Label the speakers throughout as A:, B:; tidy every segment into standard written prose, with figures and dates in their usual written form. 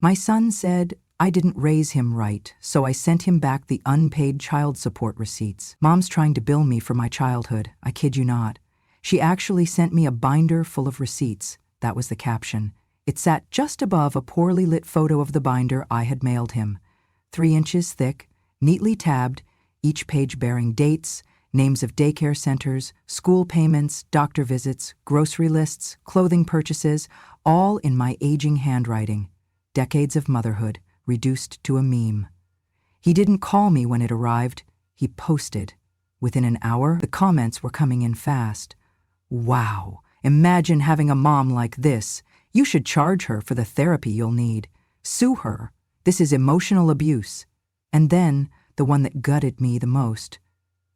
A: My son said I didn't raise him right, so I sent him back the unpaid child support receipts. Mom's trying to bill me for my childhood, I kid you not. She actually sent me a binder full of receipts. That was the caption. It sat just above a poorly lit photo of the binder I had mailed him. 3 inches thick, neatly tabbed, each page bearing dates, names of daycare centers, school payments, doctor visits, grocery lists, clothing purchases, all in my aging handwriting. Decades of motherhood, reduced to a meme. He didn't call me when it arrived. He posted. Within an hour, the comments were coming in fast. Wow, imagine having a mom like this. You should charge her for the therapy you'll need. Sue her. This is emotional abuse. And then, the one that gutted me the most.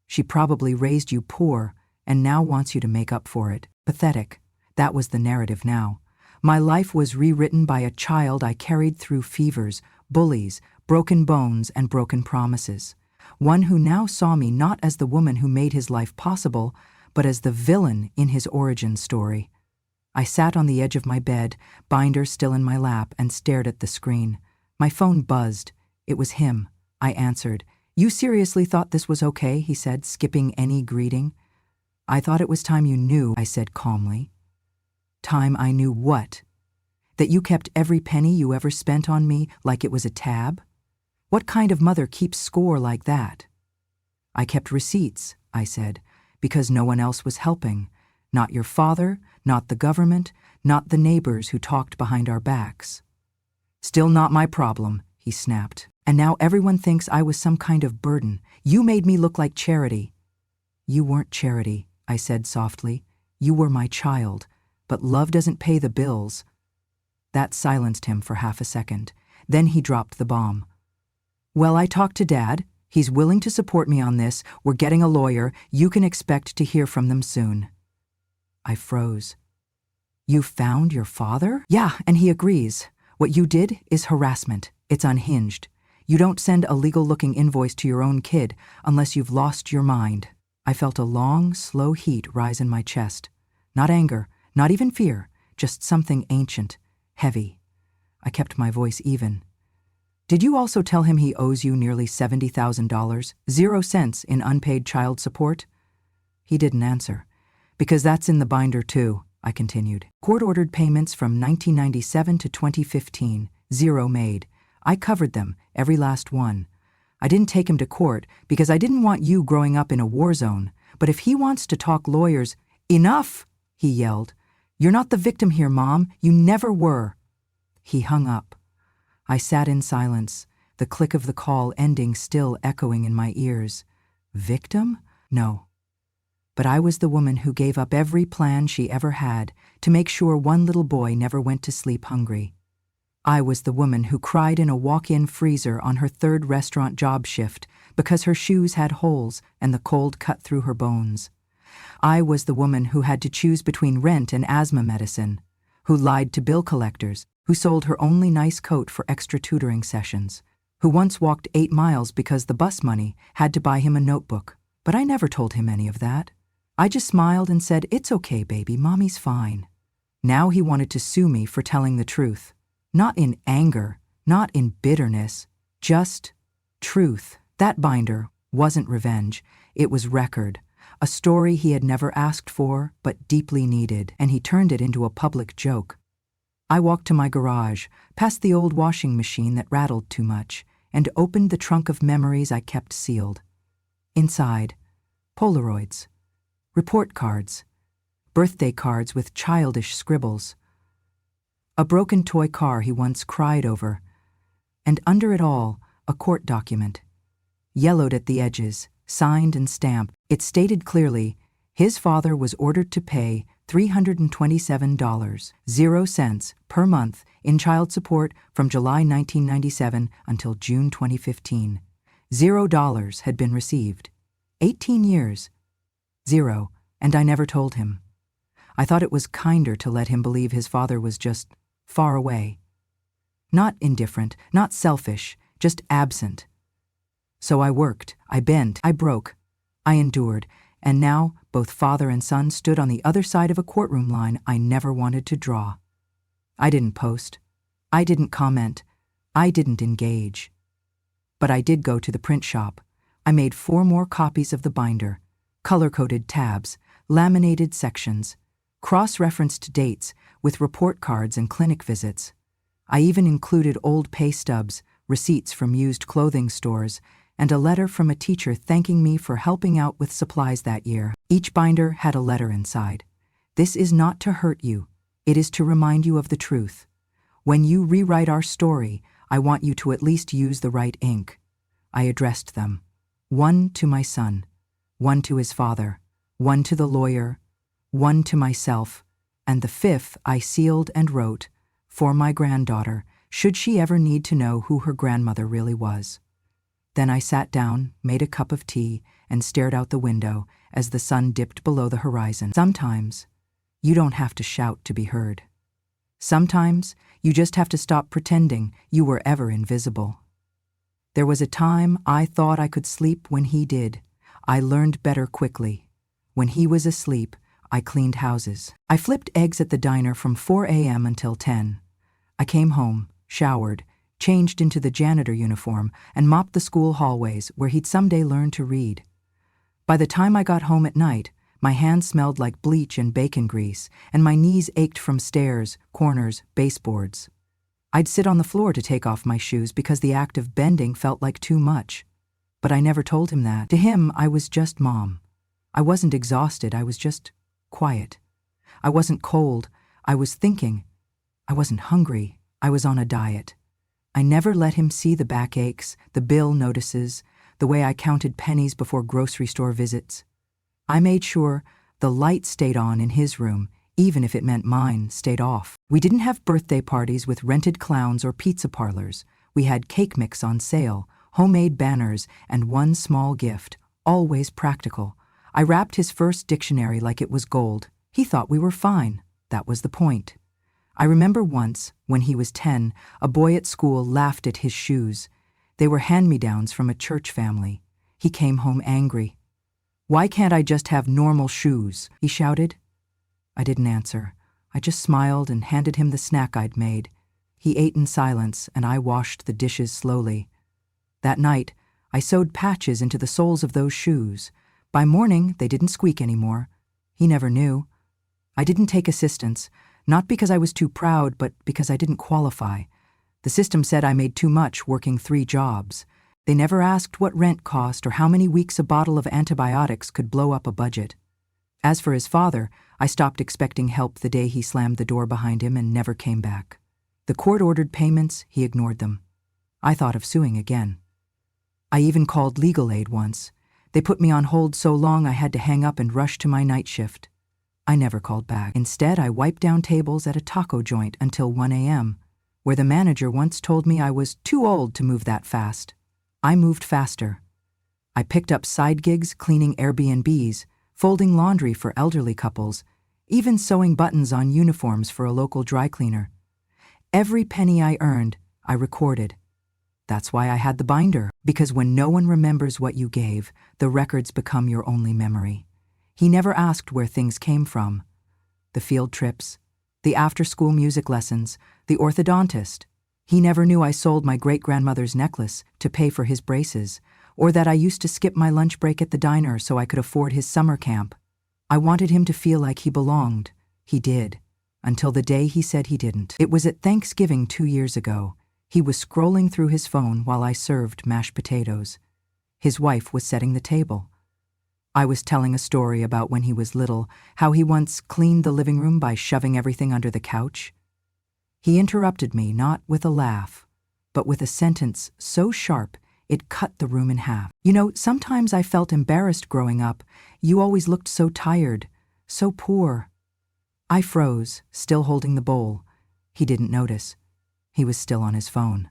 A: She probably raised you poor and now wants you to make up for it. Pathetic. That was the narrative now. My life was rewritten by a child I carried through fevers, bullies, broken bones, and broken promises. One who now saw me not as the woman who made his life possible, but as the villain in his origin story. I sat on the edge of my bed, binder still in my lap, and stared at the screen. My phone buzzed. It was him. I answered. "You seriously thought this was okay?" he said, skipping any greeting. "I thought it was time you knew," I said calmly. "Time I knew what? That you kept every penny you ever spent on me like it was a tab? What kind of mother keeps score like that?" "I kept receipts," I said, "because no one else was helping. Not your father, not the government, not the neighbors who talked behind our backs." "Still not my problem," he snapped. "And now everyone thinks I was some kind of burden. You made me look like charity." "You weren't charity," I said softly. "You were my child, but love doesn't pay the bills." That silenced him for half a second. Then he dropped the bomb. "Well, I talked to Dad. He's willing to support me on this. We're getting a lawyer. You can expect to hear from them soon." I froze. "You found your father?" "Yeah, and he agrees. What you did is harassment. It's unhinged. You don't send a legal-looking invoice to your own kid unless you've lost your mind." I felt a long, slow heat rise in my chest. Not anger, not even fear, just something ancient, heavy. I kept my voice even. "Did you also tell him he owes you nearly $70,000, 0 cents in unpaid child support?" He didn't answer. "Because that's in the binder too," I continued. "Court-ordered payments from 1997 to 2015, 0 made. I covered them, every last one. I didn't take him to court because I didn't want you growing up in a war zone. But if he wants to talk lawyers—" "Enough!" he yelled. "You're not the victim here, Mom. You never were." He hung up. I sat in silence, the click of the call ending still echoing in my ears. Victim? No. But I was the woman who gave up every plan she ever had to make sure one little boy never went to sleep hungry. I was the woman who cried in a walk-in freezer on her 3rd restaurant job shift because her shoes had holes and the cold cut through her bones. I was the woman who had to choose between rent and asthma medicine, who lied to bill collectors, who sold her only nice coat for extra tutoring sessions, who once walked 8 miles because the bus money had to buy him a notebook. But I never told him any of that. I just smiled and said, "It's okay, baby, Mommy's fine." Now he wanted to sue me for telling the truth. Not in anger, not in bitterness, just truth. That binder wasn't revenge, it was record. A story he had never asked for, but deeply needed, and he turned it into a public joke. I walked to my garage, past the old washing machine that rattled too much, and opened the trunk of memories I kept sealed. Inside, Polaroids, report cards, birthday cards with childish scribbles, a broken toy car he once cried over, and under it all, a court document. Yellowed at the edges, signed and stamped, it stated clearly, his father was ordered to pay $327, 0 cents per month in child support from July 1997 until June 2015. $0 had been received. 18 years. 0, and I never told him. I thought it was kinder to let him believe his father was just far away. Not indifferent, not selfish, just absent. So I worked, I bent, I broke, I endured, and now both father and son stood on the other side of a courtroom line I never wanted to draw. I didn't post. I didn't comment. I didn't engage. But I did go to the print shop. I made 4 more copies of the binder, color-coded tabs, laminated sections, cross-referenced dates with report cards and clinic visits. I even included old pay stubs, receipts from used clothing stores, and a letter from a teacher thanking me for helping out with supplies that year. Each binder had a letter inside. This is not to hurt you. It is to remind you of the truth. When you rewrite our story, I want you to at least use the right ink. I addressed them. 1 to my son, 1 to his father, 1 to the lawyer, 1 to myself, and the 5th I sealed and wrote, for my granddaughter, should she ever need to know who her grandmother really was. Then I sat down, made a cup of tea, and stared out the window as the sun dipped below the horizon. Sometimes, you don't have to shout to be heard. Sometimes, you just have to stop pretending you were ever invisible. There was a time I thought I could sleep when he did. I learned better quickly. When he was asleep, I cleaned houses. I flipped eggs at the diner from 4 a.m. until 10. I came home, showered, changed into the janitor uniform, and mopped the school hallways where he'd someday learn to read. By the time I got home at night, my hands smelled like bleach and bacon grease, and my knees ached from stairs, corners, baseboards. I'd sit on the floor to take off my shoes because the act of bending felt like too much. But I never told him that. To him, I was just Mom. I wasn't exhausted, I was just quiet. I wasn't cold, I was thinking. I wasn't hungry, I was on a diet. I never let him see the backaches, the bill notices, the way I counted pennies before grocery store visits. I made sure the light stayed on in his room, even if it meant mine stayed off. We didn't have birthday parties with rented clowns or pizza parlors. We had cake mix on sale, homemade banners, and one small gift, always practical. I wrapped his first dictionary like it was gold. He thought we were fine. That was the point. I remember once, when he was 10, a boy at school laughed at his shoes. They were hand-me-downs from a church family. He came home angry. "Why can't I just have normal shoes?" he shouted. I didn't answer. I just smiled and handed him the snack I'd made. He ate in silence, and I washed the dishes slowly. That night, I sewed patches into the soles of those shoes. By morning, they didn't squeak anymore. He never knew. I didn't take assistance, not because I was too proud, but because I didn't qualify. The system said I made too much working 3 jobs. They never asked what rent cost or how many weeks a bottle of antibiotics could blow up a budget. As for his father, I stopped expecting help the day he slammed the door behind him and never came back. The court-ordered payments, he ignored them. I thought of suing again. I even called legal aid once. They put me on hold so long I had to hang up and rush to my night shift. I never called back. Instead, I wiped down tables at a taco joint until 1 a.m., where the manager once told me I was too old to move that fast. I moved faster. I picked up side gigs cleaning Airbnbs, folding laundry for elderly couples, even sewing buttons on uniforms for a local dry cleaner. Every penny I earned, I recorded. That's why I had the binder, because when no one remembers what you gave, the records become your only memory. He never asked where things came from. The field trips, the after-school music lessons, the orthodontist. He never knew I sold my great-grandmother's necklace to pay for his braces, or that I used to skip my lunch break at the diner so I could afford his summer camp. I wanted him to feel like he belonged. He did, until the day he said he didn't. It was at Thanksgiving 2 years ago. He was scrolling through his phone while I served mashed potatoes. His wife was setting the table. I was telling a story about when he was little, how he once cleaned the living room by shoving everything under the couch. He interrupted me, not with a laugh, but with a sentence so sharp it cut the room in half. "You know, sometimes I felt embarrassed growing up. You always looked so tired, so poor." I froze, still holding the bowl. He didn't notice. He was still on his phone.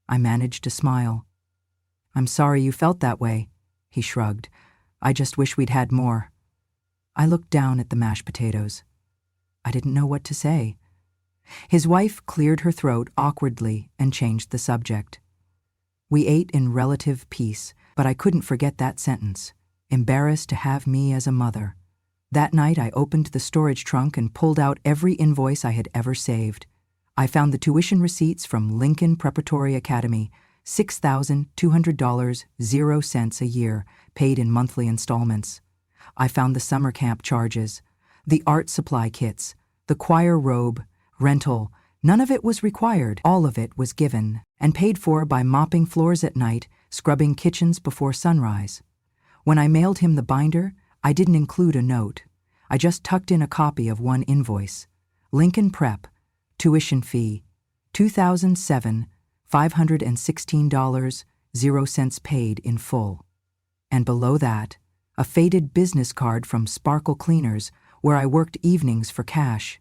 A: I managed to smile. "I'm sorry you felt that way," he shrugged. "I just wish we'd had more." I looked down at the mashed potatoes. I didn't know what to say. His wife cleared her throat awkwardly and changed the subject. We ate in relative peace, but I couldn't forget that sentence, embarrassed to have me as a mother. That night I opened the storage trunk and pulled out every invoice I had ever saved. I found the tuition receipts from Lincoln Preparatory Academy, $6,200, 0 cents a year, paid in monthly installments. I found the summer camp charges, the art supply kits, the choir robe, rental. None of it was required. All of it was given and paid for by mopping floors at night, scrubbing kitchens before sunrise. When I mailed him the binder, I didn't include a note. I just tucked in a copy of one invoice. Lincoln Prep, tuition fee, $2,007, $516, 0 cents paid in full. And below that, a faded business card from Sparkle Cleaners, where I worked evenings for cash.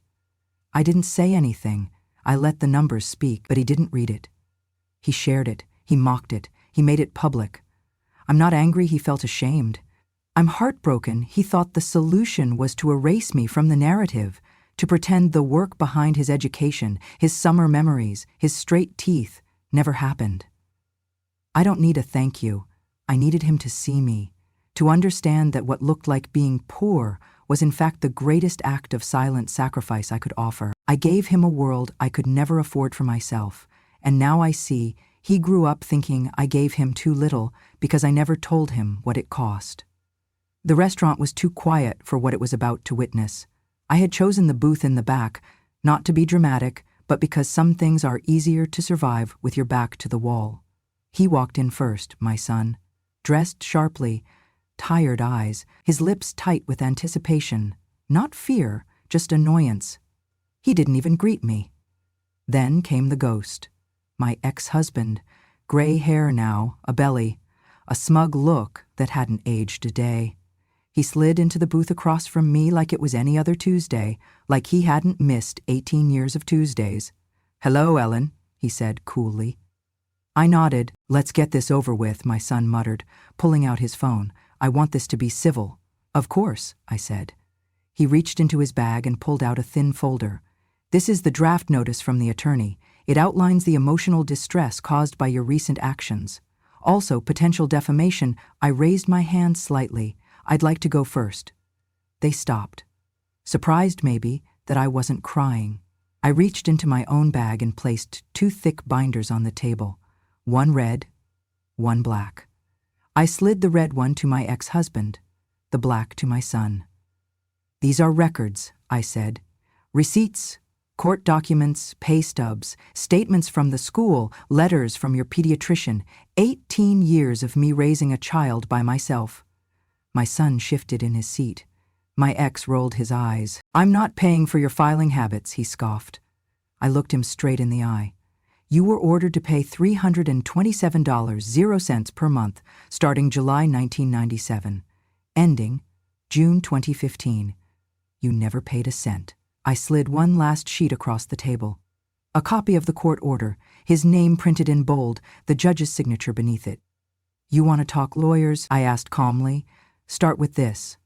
A: I didn't say anything. I let the numbers speak, but he didn't read it. He shared it. He mocked it. He made it public. I'm not angry he felt ashamed. I'm heartbroken he thought the solution was to erase me from the narrative, to pretend the work behind his education, his summer memories, his straight teeth, never happened. I don't need a thank you. I needed him to see me, to understand that what looked like being poor was in fact the greatest act of silent sacrifice I could offer. I gave him a world I could never afford for myself, and now I see he grew up thinking I gave him too little because I never told him what it cost. The restaurant was too quiet for what it was about to witness. I had chosen the booth in the back, not to be dramatic, but because some things are easier to survive with your back to the wall. He walked in first, my son, dressed sharply, tired eyes, his lips tight with anticipation, not fear, just annoyance. He didn't even greet me. Then came the ghost, my ex-husband, gray hair now, a belly, a smug look that hadn't aged a day. He slid into the booth across from me like it was any other Tuesday, like he hadn't missed 18 years of Tuesdays. "Hello, Ellen," he said coolly. I nodded. "Let's get this over with," my son muttered, pulling out his phone. "I want this to be civil." "Of course," I said. He reached into his bag and pulled out a thin folder. "This is the draft notice from the attorney. It outlines the emotional distress caused by your recent actions. Also, potential defamation." I raised my hand slightly. "I'd like to go first." They stopped. Surprised, maybe, that I wasn't crying. I reached into my own bag and placed 2 thick binders on the table. One red, one black. I slid the red one to my ex-husband, the black to my son. "These are records," I said. "Receipts, court documents, pay stubs, statements from the school, letters from your pediatrician, 18 years of me raising a child by myself." My son shifted in his seat. My ex rolled his eyes. "I'm not paying for your filing habits," he scoffed. I looked him straight in the eye. "You were ordered to pay $327, 0 cents per month, starting July 1997, ending June 2015. You never paid a cent." I slid one last sheet across the table. A copy of the court order, his name printed in bold, the judge's signature beneath it. "You want to talk lawyers?" I asked calmly. "Start with this."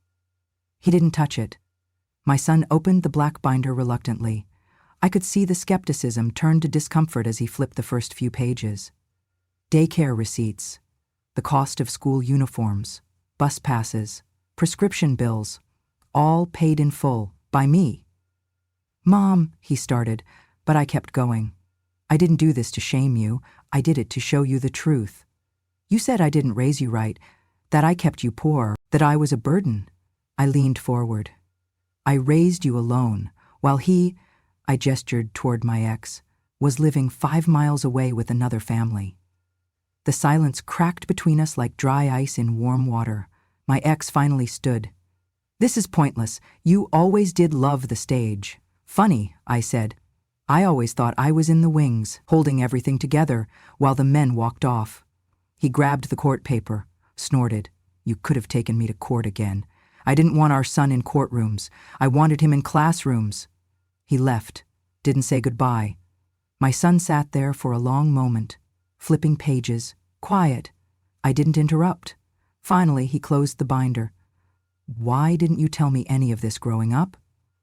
A: He didn't touch it. My son opened the black binder reluctantly. I could see the skepticism turn to discomfort as he flipped the first few pages. Daycare receipts, the cost of school uniforms, bus passes, prescription bills, all paid in full, by me. "Mom," he started, but I kept going. "I didn't do this to shame you. I did it to show you the truth. You said I didn't raise you right, that I kept you poor, that I was a burden." I leaned forward. "I raised you alone, while he," I gestured toward my ex, "was living 5 miles away with another family." The silence cracked between us like dry ice in warm water. My ex finally stood. "This is pointless. You always did love the stage." "Funny," I said. "I always thought I was in the wings, holding everything together, while the men walked off." He grabbed the court paper, snorted. "You could have taken me to court again. I didn't want our son in courtrooms. I wanted him in classrooms." He left, didn't say goodbye. My son sat there for a long moment, flipping pages, quiet. I didn't interrupt. Finally, he closed the binder. "Why didn't you tell me any of this growing up?"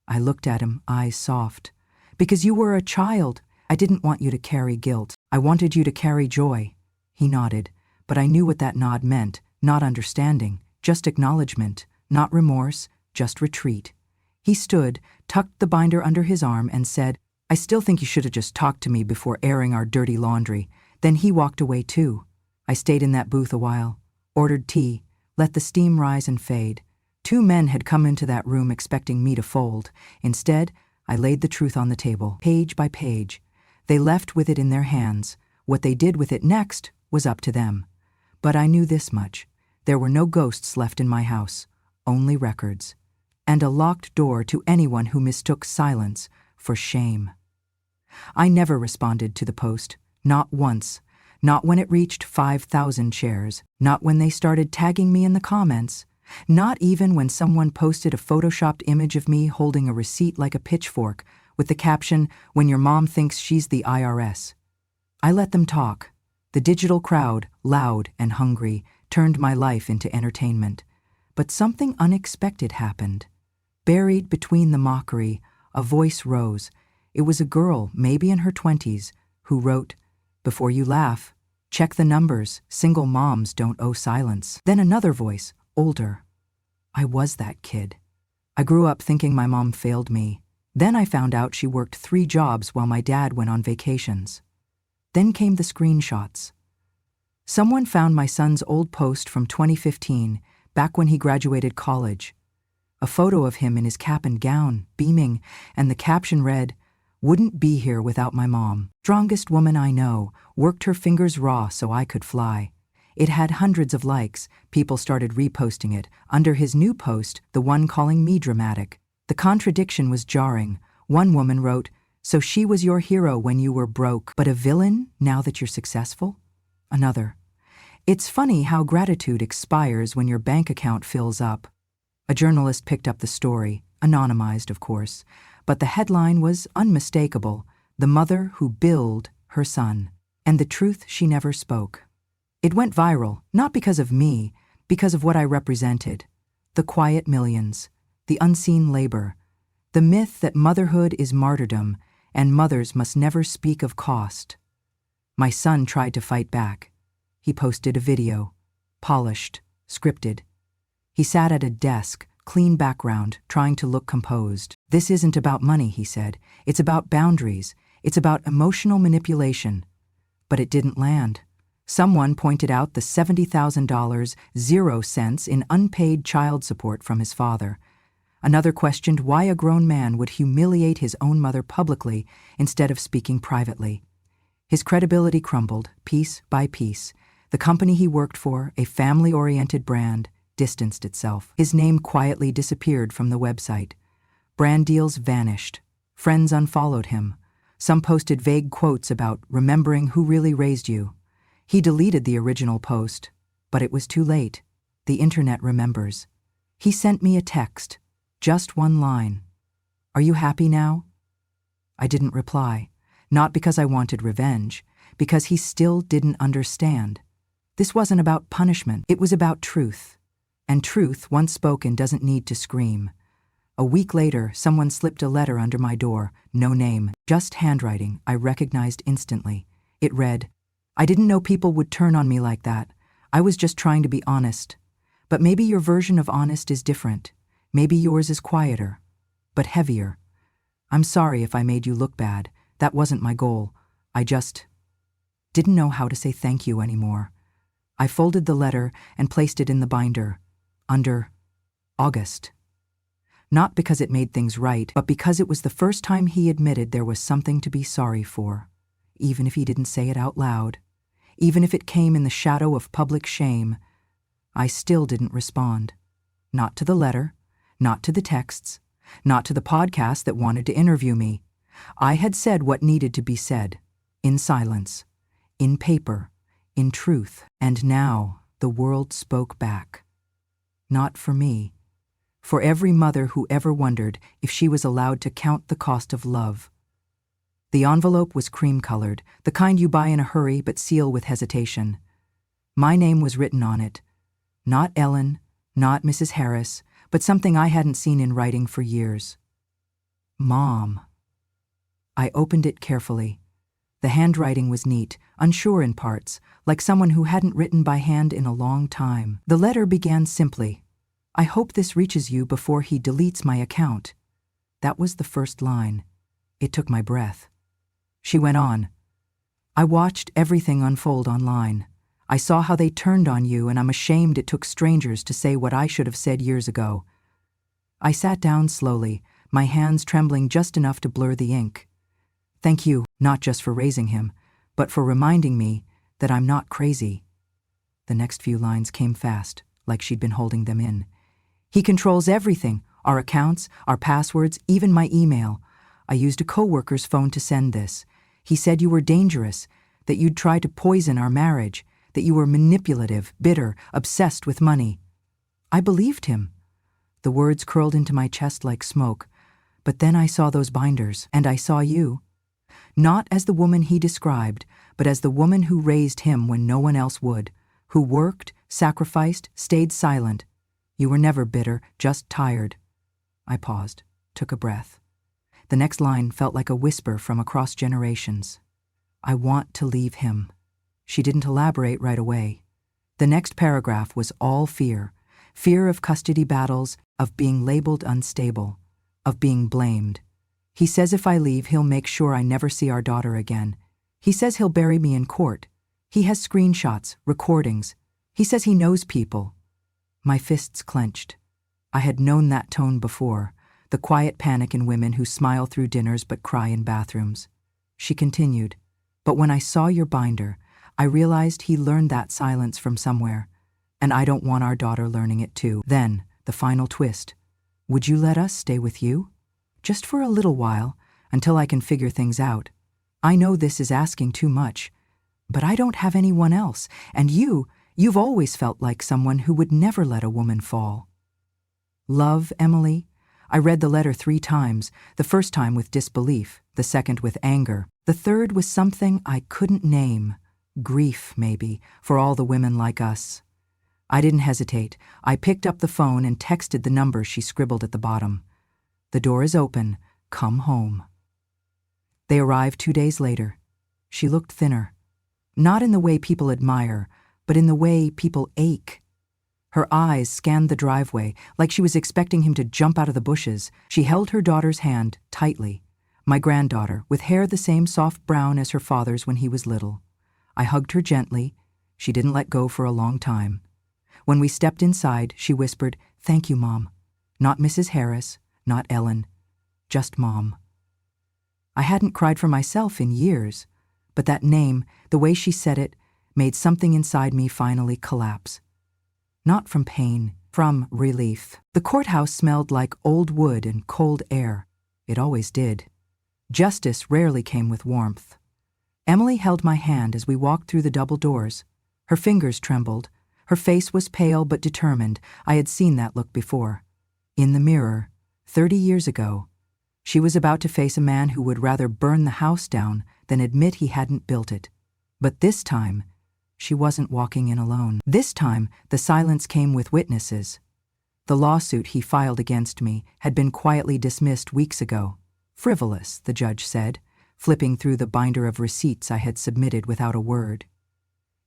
A: I looked at him, eyes soft. "Because you were a child. I didn't want you to carry guilt. I wanted you to carry joy." He nodded, but I knew what that nod meant, not understanding, just acknowledgement, not remorse, just retreat. He stood, tucked the binder under his arm, and said, I still think you should have just talked to me before airing our dirty laundry. Then he walked away too. I stayed in that booth a while, ordered tea, let the steam rise and fade. 2 men had come into that room expecting me to fold. Instead, I laid the truth on the table, page by page. They left with it in their hands. What they did with it next was up to them. But I knew this much. There were no ghosts left in my house, only records. And a locked door to anyone who mistook silence for shame. I never responded to the post, not once. Not when it reached 5,000 shares, not when they started tagging me in the comments, not even when someone posted a photoshopped image of me holding a receipt like a pitchfork with the caption, "When your mom thinks she's the IRS." I let them talk. The digital crowd, loud and hungry, turned my life into entertainment. But something unexpected happened. Buried between the mockery, a voice rose. It was a girl, maybe in her 20s, who wrote, "Before you laugh, check the numbers. Single moms don't owe silence." Then another voice, older. I was that kid. I grew up thinking my mom failed me. Then I found out she worked 3 jobs while my dad went on vacations. Then came the screenshots. Someone found my son's old post from 2015, back when he graduated college. A photo of him in his cap and gown, beaming, and the caption read, "Wouldn't be here without my mom. Strongest woman I know, worked her fingers raw so I could fly." It had hundreds of likes. People started reposting it. Under his new post, the one calling me dramatic. The contradiction was jarring. One woman wrote, "So she was your hero when you were broke, but a villain now that you're successful?" Another, "It's funny how gratitude expires when your bank account fills up." A journalist picked up the story, anonymized of course, but the headline was unmistakable: "The mother who billed her son." And the truth she never spoke. It went viral, not because of me, because of what I represented. The quiet millions, the unseen labor, the myth that motherhood is martyrdom and mothers must never speak of cost. My son tried to fight back. He posted a video, polished, scripted. He sat at a desk, clean background, trying to look composed. "This isn't about money," he said. "It's about boundaries. It's about emotional manipulation." But it didn't land. Someone pointed out the $70,000, 0 cents in unpaid child support from his father. Another questioned why a grown man would humiliate his own mother publicly instead of speaking privately. His credibility crumbled, piece by piece. The company he worked for, a family-oriented brand, distanced itself. His name quietly disappeared from the website. Brand deals vanished. Friends unfollowed him. Some posted vague quotes about remembering who really raised you. He deleted the original post, but it was too late. The internet remembers. He sent me a text, just one line. "Are you happy now?" I didn't reply, not because I wanted revenge, because he still didn't understand. This wasn't about punishment, it was about truth. And truth, once spoken, doesn't need to scream. A week later, someone slipped a letter under my door, no name, just handwriting I recognized instantly. It read, "I didn't know people would turn on me like that. I was just trying to be honest. But maybe your version of honest is different. Maybe yours is quieter, but heavier. I'm sorry if I made you look bad. That wasn't my goal. I just didn't know how to say thank you anymore." I folded the letter and placed it in the binder, under August. Not because it made things right, but because it was the first time he admitted there was something to be sorry for, even if he didn't say it out loud. Even if it came in the shadow of public shame, I still didn't respond. Not to the letter, not to the texts, not to the podcast that wanted to interview me. I had said what needed to be said, in silence, in paper, in truth. And now the world spoke back. Not for me. For every mother who ever wondered if she was allowed to count the cost of love. The envelope was cream-colored, the kind you buy in a hurry but seal with hesitation. My name was written on it. Not Ellen, not Mrs. Harris, but something I hadn't seen in writing for years. Mom. I opened it carefully. The handwriting was neat, unsure in parts, like someone who hadn't written by hand in a long time. The letter began simply, "I hope this reaches you before he deletes my account." That was the first line. It took my breath. She went on. I watched everything unfold online. I saw how they turned on you, and I'm ashamed it took strangers to say what I should have said years ago. I sat down slowly, my hands trembling just enough to blur the ink. Thank you, not just for raising him, but for reminding me that I'm not crazy. The next few lines came fast, like she'd been holding them in. He controls everything, our accounts, our passwords, even my email. I used a coworker's phone to send this. He said you were dangerous, that you'd try to poison our marriage, that you were manipulative, bitter, obsessed with money. I believed him. The words curled into my chest like smoke, but then I saw those binders, and I saw you. Not as the woman he described, but as the woman who raised him when no one else would, who worked, sacrificed, stayed silent. You were never bitter, just tired. I paused, took a breath. The next line felt like a whisper from across generations. I want to leave him. She didn't elaborate right away. The next paragraph was all fear. Fear of custody battles, of being labeled unstable, of being blamed. He says if I leave, he'll make sure I never see our daughter again. He says he'll bury me in court. He has screenshots, recordings. He says he knows people. My fists clenched. I had known that tone before, the quiet panic in women who smile through dinners but cry in bathrooms. She continued, but when I saw your binder, I realized he learned that silence from somewhere, and I don't want our daughter learning it too. Then, the final twist. Would you let us stay with you? Just for a little while, until I can figure things out. I know this is asking too much, but I don't have anyone else, and you've always felt like someone who would never let a woman fall. Love, Emily? I read the letter 3 times, the first time with disbelief, the second with anger, the third with something I couldn't name. Grief, maybe, for all the women like us. I didn't hesitate. I picked up the phone and texted the number she scribbled at the bottom. The door is open. Come home. They arrived 2 days later. She looked thinner. Not in the way people admire, but in the way people ache. Her eyes scanned the driveway, like she was expecting him to jump out of the bushes. She held her daughter's hand tightly. My granddaughter, with hair the same soft brown as her father's when he was little. I hugged her gently. She didn't let go for a long time. When we stepped inside, she whispered, "Thank you, Mom." Not Mrs. Harris, not Ellen, just Mom. I hadn't cried for myself in years, but that name, the way she said it, made something inside me finally collapse. Not from pain, from relief. The courthouse smelled like old wood and cold air. It always did. Justice rarely came with warmth. Emily held my hand as we walked through the double doors. Her fingers trembled. Her face was pale but determined. I had seen that look before. In the mirror, 30 years ago, she was about to face a man who would rather burn the house down than admit he hadn't built it. But this time, she wasn't walking in alone. This time, the silence came with witnesses. The lawsuit he filed against me had been quietly dismissed weeks ago. Frivolous, the judge said, flipping through the binder of receipts I had submitted without a word.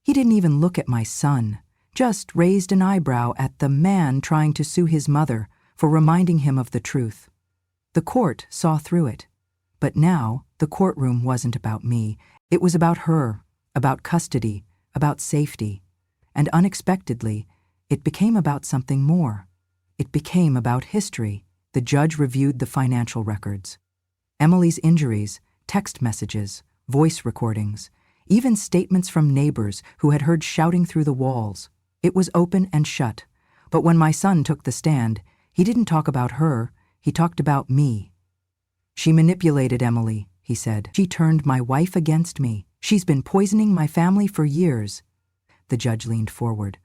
A: He didn't even look at my son, just raised an eyebrow at the man trying to sue his mother for reminding him of the truth. The court saw through it. But now, the courtroom wasn't about me. It was about her, about custody, about safety. And unexpectedly, it became about something more. It became about history. The judge reviewed the financial records. Emily's injuries, text messages, voice recordings, even statements from neighbors who had heard shouting through the walls. It was open and shut. But when my son took the stand, he didn't talk about her, he talked about me. She manipulated Emily, he said. She turned my wife against me. She's been poisoning my family for years. The judge leaned forward.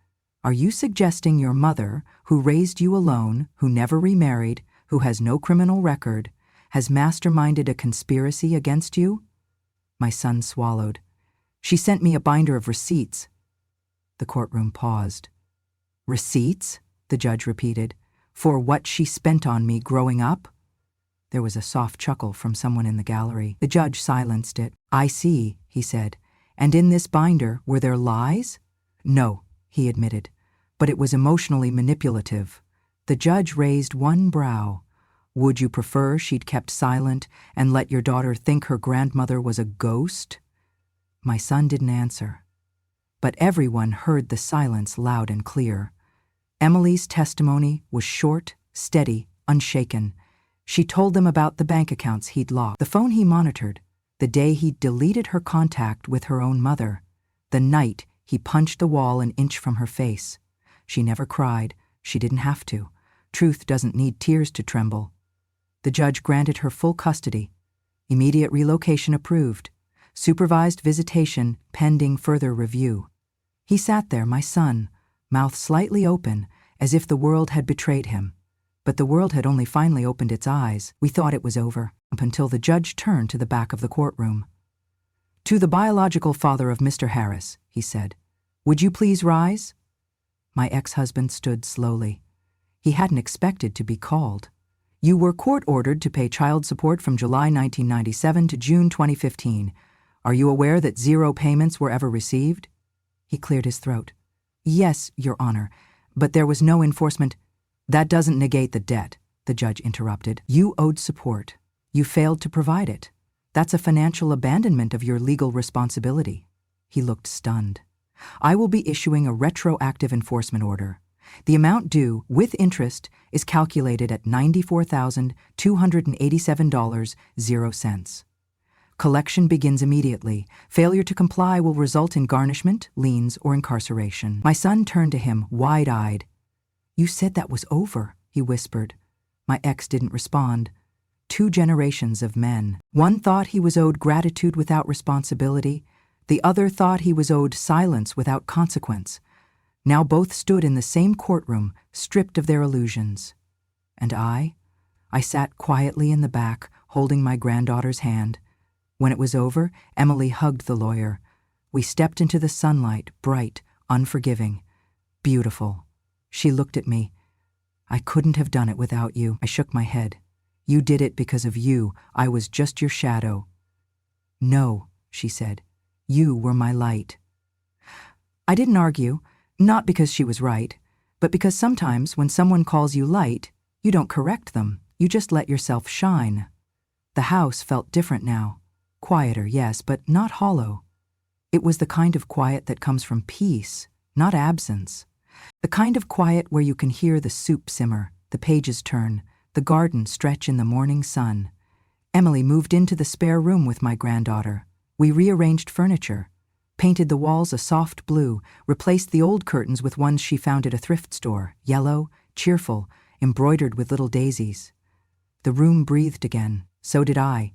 A: Are you suggesting your mother, who raised you alone, who never remarried, who has no criminal record, has masterminded a conspiracy against you? My son swallowed. She sent me a binder of receipts. The courtroom paused. Receipts? The judge repeated. For what she spent on me growing up? There was a soft chuckle from someone in the gallery. The judge silenced it. I see, he said. And in this binder, were there lies? No, he admitted. But it was emotionally manipulative. The judge raised one brow. Would you prefer she'd kept silent and let your daughter think her grandmother was a ghost? My son didn't answer. But everyone heard the silence loud and clear. Emily's testimony was short, steady, unshaken. She told them about the bank accounts he'd locked, the phone he monitored, the day he'd deleted her contact with her own mother, the night he punched the wall an inch from her face. She never cried. She didn't have to. Truth doesn't need tears to tremble. The judge granted her full custody. Immediate relocation approved. Supervised visitation pending further review. He sat there, my son, mouth slightly open, as if the world had betrayed him. But the world had only finally opened its eyes. We thought it was over, up until the judge turned to the back of the courtroom. "To the biological father of Mr. Harris," he said, "would you please rise?" My ex-husband stood slowly. He hadn't expected to be called. "You were court-ordered to pay child support from July 1997 to June 2015. Are you aware that 0 payments were ever received?" He cleared his throat. "Yes, Your Honor, but there was no enforcement." "That doesn't negate the debt," the judge interrupted. "You owed support. You failed to provide it. That's a financial abandonment of your legal responsibility." He looked stunned. "I will be issuing a retroactive enforcement order. The amount due, with interest, is calculated at $94,287.00. Collection begins immediately. Failure to comply will result in garnishment, liens, or incarceration." My son turned to him, wide-eyed. "You said that was over," he whispered. My ex didn't respond. 2 generations of men. One thought he was owed gratitude without responsibility. The other thought he was owed silence without consequence. Now both stood in the same courtroom, stripped of their illusions. And I sat quietly in the back, holding my granddaughter's hand. When it was over, Emily hugged the lawyer. We stepped into the sunlight, bright, unforgiving, beautiful. She looked at me. "I couldn't have done it without you." I shook my head. "You did it because of you. I was just your shadow." "No," she said. "You were my light." I didn't argue, not because she was right, but because sometimes when someone calls you light, you don't correct them. You just let yourself shine. The house felt different now. Quieter, yes, but not hollow. It was the kind of quiet that comes from peace, not absence. The kind of quiet where you can hear the soup simmer, the pages turn, the garden stretch in the morning sun. Emily moved into the spare room with my granddaughter. We rearranged furniture, painted the walls a soft blue, replaced the old curtains with ones she found at a thrift store, yellow, cheerful, embroidered with little daisies. The room breathed again. So did I.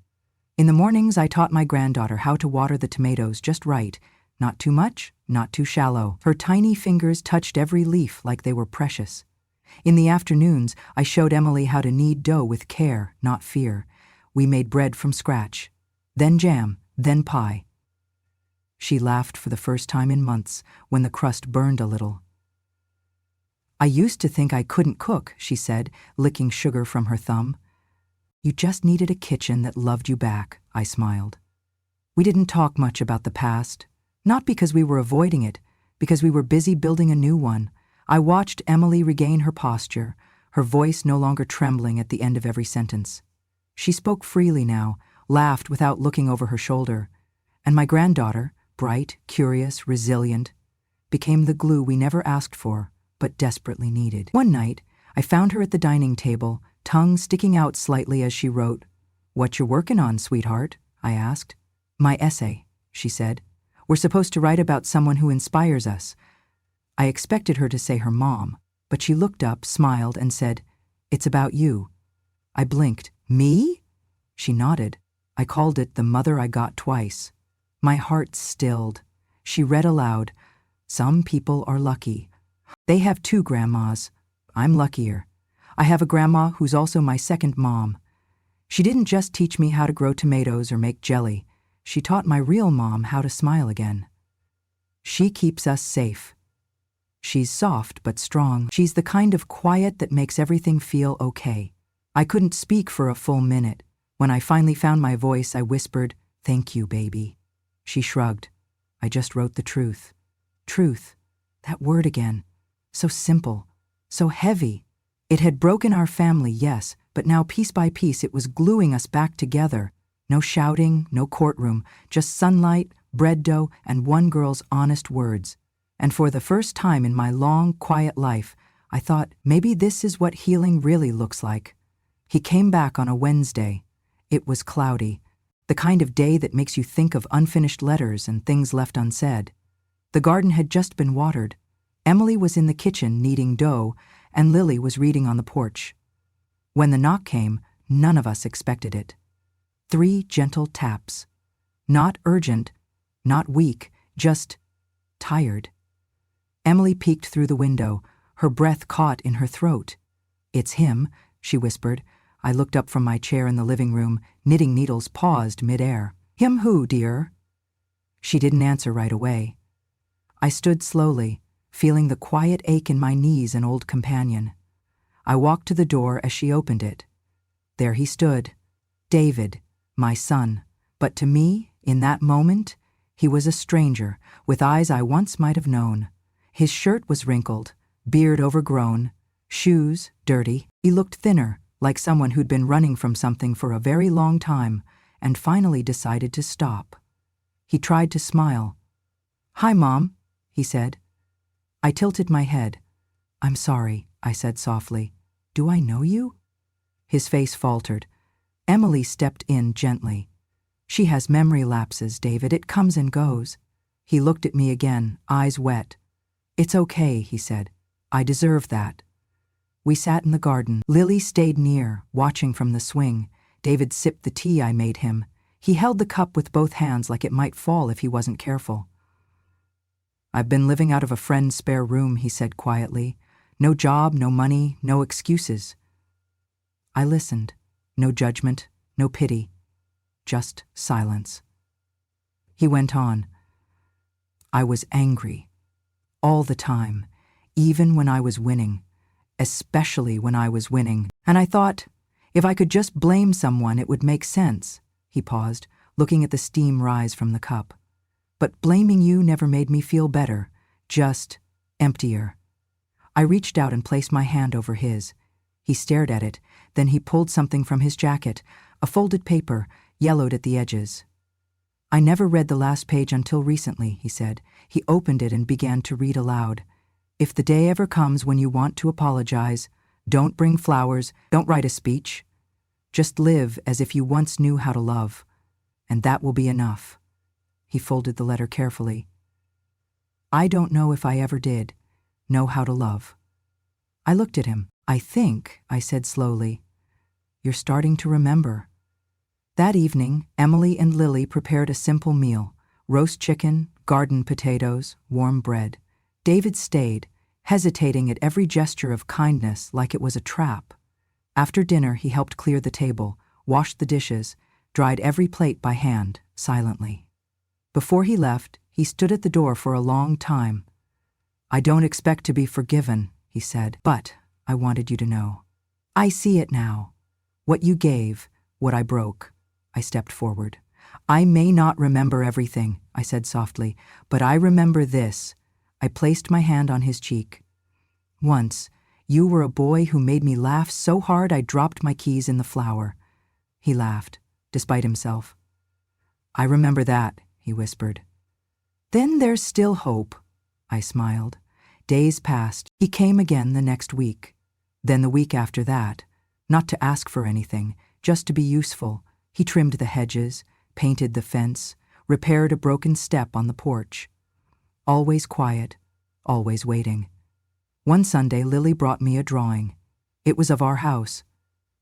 A: In the mornings, I taught my granddaughter how to water the tomatoes just right, not too much, not too shallow. Her tiny fingers touched every leaf like they were precious. In the afternoons, I showed Emily how to knead dough with care, not fear. We made bread from scratch, then jam, then pie. She laughed for the first time in months when the crust burned a little. "I used to think I couldn't cook," she said, licking sugar from her thumb. "You just needed a kitchen that loved you back," I smiled. We didn't talk much about the past, not because we were avoiding it, because we were busy building a new one. I watched Emily regain her posture, her voice no longer trembling at the end of every sentence. She spoke freely now, laughed without looking over her shoulder. And my granddaughter, bright, curious, resilient, became the glue we never asked for, but desperately needed. One night, I found her at the dining table, tongue sticking out slightly as she wrote. "What you working on, sweetheart?" I asked. "My essay," she said. "We're supposed to write about someone who inspires us." I expected her to say her mom, but she looked up, smiled, and said, "It's about you." I blinked. "Me?" She nodded. I called it The Mother I Got Twice. My heart stilled. She read aloud, "Some people are lucky. They have 2 grandmas. I'm luckier. I have a grandma who's also my second mom. She didn't just teach me how to grow tomatoes or make jelly. She taught my real mom how to smile again. She keeps us safe. She's soft but strong. She's the kind of quiet that makes everything feel okay." I couldn't speak for a full minute. When I finally found my voice, I whispered, "Thank you, baby." She shrugged. "I just wrote the truth." Truth. That word again. So simple. So heavy. It had broken our family, yes, but now piece by piece it was gluing us back together. No shouting, no courtroom, just sunlight, bread dough, and one girl's honest words. And for the first time in my long, quiet life, I thought, maybe this is what healing really looks like. He came back on a Wednesday. It was cloudy, the kind of day that makes you think of unfinished letters and things left unsaid. The garden had just been watered. Emily was in the kitchen kneading dough, and Lily was reading on the porch. When the knock came, none of us expected it. 3 gentle taps. Not urgent, not weak, just tired. Emily peeked through the window, her breath caught in her throat. "It's him," she whispered. I looked up from my chair in the living room, knitting needles paused mid-air. "Him who, dear?" She didn't answer right away. I stood slowly, feeling the quiet ache in my knees an old companion. I walked to the door as she opened it. There he stood, David, my son. But to me, in that moment, he was a stranger, with eyes I once might have known. His shirt was wrinkled, beard overgrown, shoes dirty. He looked thinner, like someone who'd been running from something for a very long time, and finally decided to stop. He tried to smile. "Hi, Mom," he said. I tilted my head. "I'm sorry," I said softly. "Do I know you?" His face faltered. Emily stepped in gently. "She has memory lapses, David. It comes and goes." He looked at me again, eyes wet. "It's okay," he said. "I deserve that." We sat in the garden. Lily stayed near, watching from the swing. David sipped the tea I made him. He held the cup with both hands like it might fall if he wasn't careful. "I've been living out of a friend's spare room," he said quietly. "No job, no money, no excuses." I listened. No judgment, no pity, just silence. He went on. "I was angry. All the time, even when I was winning. Especially when I was winning. And I thought, if I could just blame someone, it would make sense." He paused, looking at the steam rise from the cup. "But blaming you never made me feel better, just emptier." I reached out and placed my hand over his. He stared at it, then he pulled something from his jacket, a folded paper, yellowed at the edges. "I never read the last page until recently," he said. He opened it and began to read aloud. "If the day ever comes when you want to apologize, don't bring flowers, don't write a speech. Just live as if you once knew how to love, and that will be enough." He folded the letter carefully. "I don't know if I ever did know how to love." I looked at him. "I think," I said slowly, "you're starting to remember." That evening, Emily and Lily prepared a simple meal: roast chicken, garden potatoes, warm bread. David stayed, hesitating at every gesture of kindness like it was a trap. After dinner, he helped clear the table, washed the dishes, dried every plate by hand, silently. Before he left, he stood at the door for a long time. "I don't expect to be forgiven," he said, "but I wanted you to know. I see it now. What you gave, what I broke." I stepped forward. "I may not remember everything," I said softly, "but I remember this." I placed my hand on his cheek. "Once, you were a boy who made me laugh so hard I dropped my keys in the flour." He laughed, despite himself. "I remember that," he whispered. "Then there's still hope." I smiled. Days passed. He came again the next week. Then the week after that, not to ask for anything, just to be useful. He trimmed the hedges, painted the fence, repaired a broken step on the porch. Always quiet, always waiting. One Sunday, Lily brought me a drawing. It was of our house.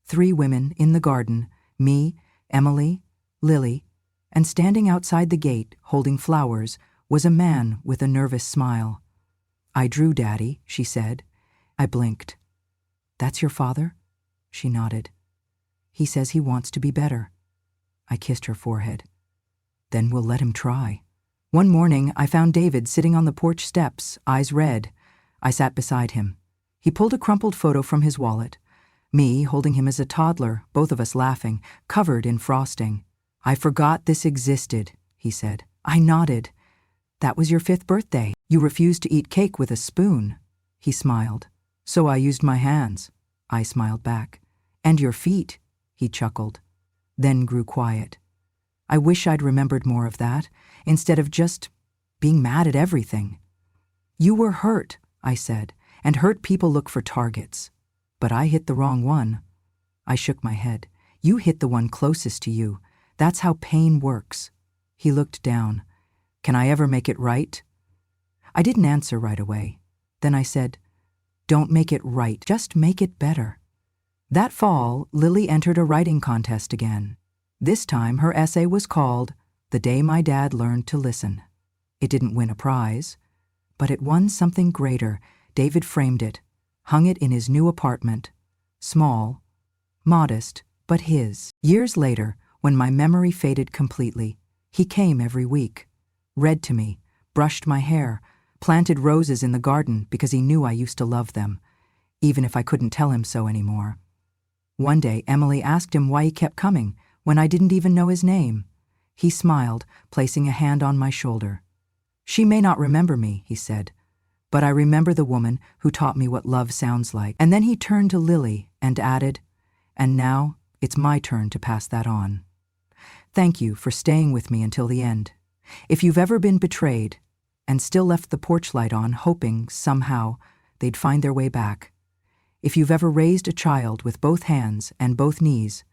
A: 3 women in the garden, me, Emily, Lily, and standing outside the gate, holding flowers, was a man with a nervous smile. "I drew, Daddy," she said. I blinked. "That's your father?" She nodded. "He says he wants to be better." I kissed her forehead. "Then we'll let him try." One morning, I found David sitting on the porch steps, eyes red. I sat beside him. He pulled a crumpled photo from his wallet. Me holding him as a toddler, both of us laughing, covered in frosting. "I forgot this existed," he said. I nodded. "That was your 5th birthday. You refused to eat cake with a spoon." He smiled. "So I used my hands." I smiled back. And your feet, he chuckled, then grew quiet. I wish I'd remembered more of that, instead of just being mad at everything. You were hurt, I said, and hurt people look for targets. But I hit the wrong one. I shook my head. You hit the one closest to you. That's how pain works. He looked down. Can I ever make it right? I didn't answer right away. Then I said, don't make it right, just make it better. That fall, Lily entered a writing contest again. This time her essay was called The Day My Dad Learned to Listen. It didn't win a prize, but it won something greater. David framed it, hung it in his new apartment. Small, modest, but his. Years later, when my memory faded completely, he came every week, read to me, brushed my hair, planted roses in the garden because he knew I used to love them, even if I couldn't tell him so anymore. One day, Emily asked him why he kept coming when I didn't even know his name. He smiled, placing a hand on my shoulder. She may not remember me, he said, but I remember the woman who taught me what love sounds like. And then he turned to Lily and added, and now it's my turn to pass that on. Thank you for staying with me until the end. If you've ever been betrayed and still left the porch light on, hoping somehow they'd find their way back. If you've ever raised a child with both hands and both knees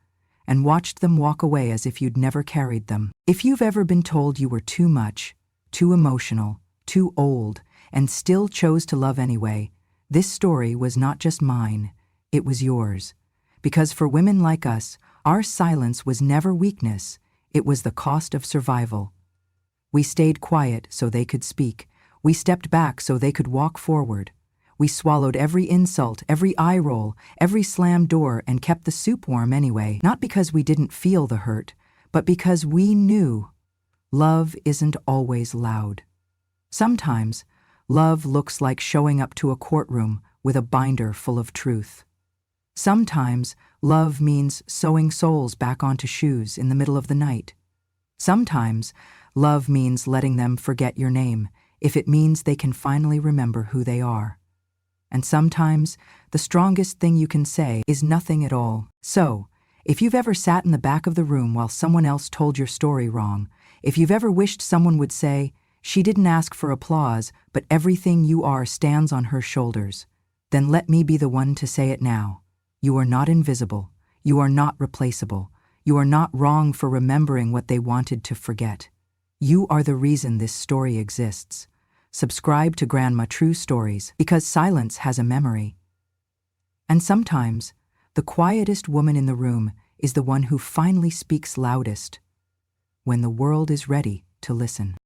A: and watched them walk away as if you'd never carried them. If you've ever been told you were too much, too emotional, too old, and still chose to love anyway, this story was not just mine, it was yours. Because for women like us, our silence was never weakness, it was the cost of survival. We stayed quiet so they could speak. We stepped back so they could walk forward. We swallowed every insult, every eye roll, every slammed door, and kept the soup warm anyway, not because we didn't feel the hurt, but because we knew love isn't always loud. Sometimes, love looks like showing up to a courtroom with a binder full of truth. Sometimes, love means sewing soles back onto shoes in the middle of the night. Sometimes, love means letting them forget your name if it means they can finally remember who they are. And sometimes, the strongest thing you can say is nothing at all. So, if you've ever sat in the back of the room while someone else told your story wrong, if you've ever wished someone would say, she didn't ask for applause, but everything you are stands on her shoulders, then let me be the one to say it now. You are not invisible. You are not replaceable. You are not wrong for remembering what they wanted to forget. You are the reason this story exists. Subscribe to Grandma True Stories because silence has a memory. And sometimes, the quietest woman in the room is the one who finally speaks loudest when the world is ready to listen.